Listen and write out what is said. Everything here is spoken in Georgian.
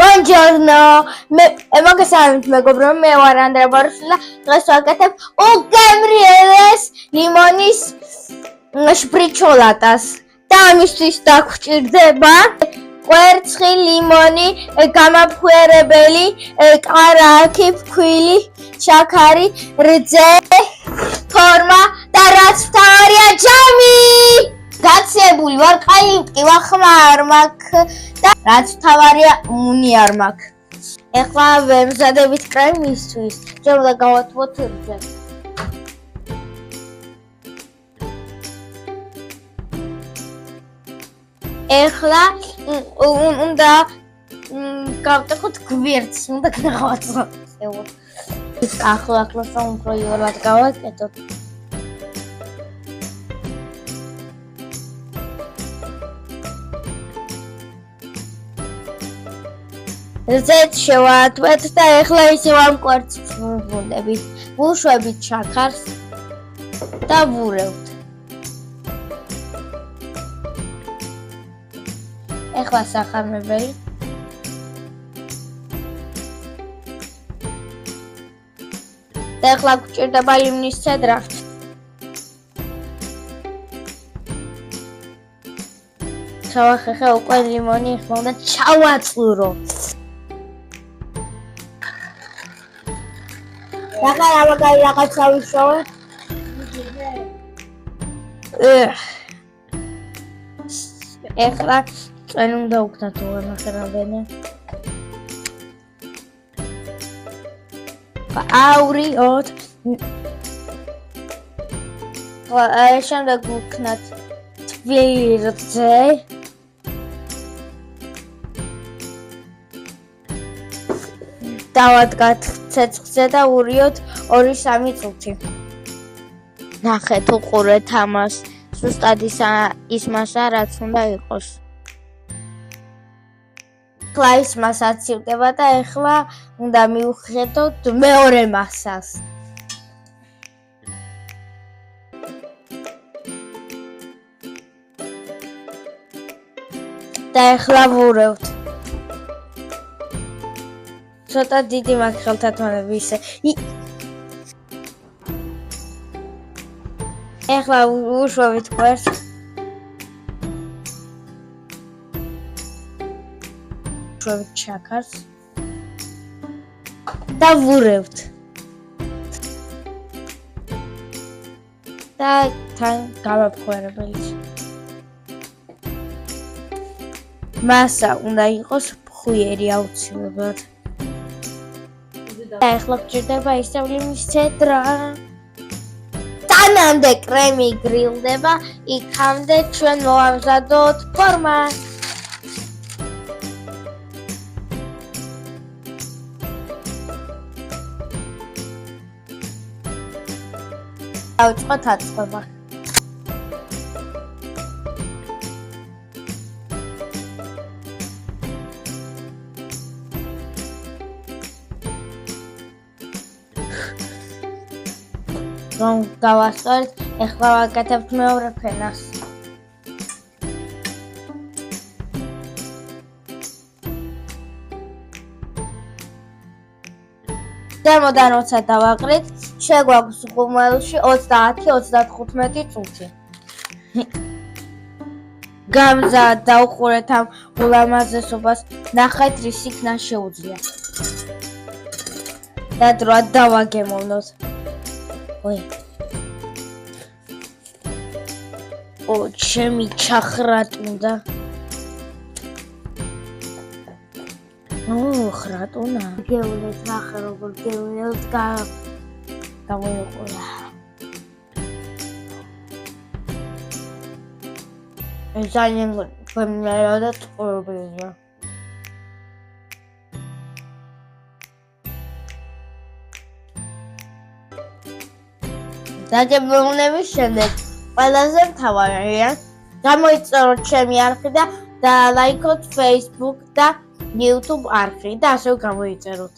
Buongiorno, მოგესალმებით მეგობრებო, მე ვარ ანდრე ბორიშვილი და დღეს ვაკეთებ უგემრიელეს ლიმონის შპრიჩოლატას. და ამისთვის დაგვრჩება კვერცხი, ლიმონი, გამაფუერებელი, კარაქი, ფქვილი, შაქარი, რძე, ფორმა და რაც მთავარია ჯამი. გაცილებული ვარ, ყალი მტკივა, ხმა არ მაქვს და რაც მთავარია მუნი არ მაქვს. ეხლა ვემზადებით კრემისთვის, ჯერ უნდა გავათბოთ რძე. ეხლა უნდა გავტეხოთ გვერდს, უნდა გავაწყოთ. ახლა უფრო იოლად გავაკეთოთ. რძეც შევაათვეთ და ეხლა ისევ ამ კვერცხს ვუვუნდებით, ვუშვებით შაქარს და ვურევთ. ეხლა სახამებელი. და ეხლა გვჭირდება ლიმონის ცედრა. ჩავახეხე უკვე ლიმონი ეხლა უნდა ჩავაწურო. რაღაცა ვიშოვე. ეხლა წვენ უნდა უქნათ უღანახერამდენი. აურიოთ. შემდეგ უქნათ თბილი რძე. დავადგათ ცეცხლზე და ურიოთ 2-3 წუთი. ნახეთ, უყურეთ ამას. ზუსტად ის მასა, რაც უნდა იყოს. ეხლა ის მასა ცივდება და ეხლა უნდა მივხედოთ მეორე მასას. და ეხლა ვურევთ. ცოტა დიდი მაქვს ხელთათმანები ისე. ეხლა უშვებით კვერცხს. უშვებით შაქარს. და ვურევთ. და თან გამაფუერებელი. მასა უნდა იყოს ფხვიერი აუცილებლად. და ეხლა გვჭირდება ისევ ლიმონის ცედრა. თანამდე კრემი გრილდება, იქამდე ჩვენ მოვამზადოთ ფორმა. დავწყოთ აწყობა. რომ გავასწორეთ, ეხლა ვაკეთებთ მეორე ფენას. ზემოდან 20 დავაყრით, შეგვაქვს ღუმელში 30-35 წუთი. გამზად დავუყურეთ ამ ულამაზესობას, ნახეთ რის იქნა შეუძლია. და დროა დავაგემოვნოთ. ჩემი ჩახრატუნდა. ხრატუნა. გეუნეთ ნახე როგორ გეუნეთ გავიყურა. ძალიან გემრიელია და წყურვილია. დაგემოვნების შემდეგ ყველაზე მთავარია გამოიწეროთ ჩემი არხი და ლაიქოთ Facebook და YouTube არხი და ასევე გამოიწეროთ.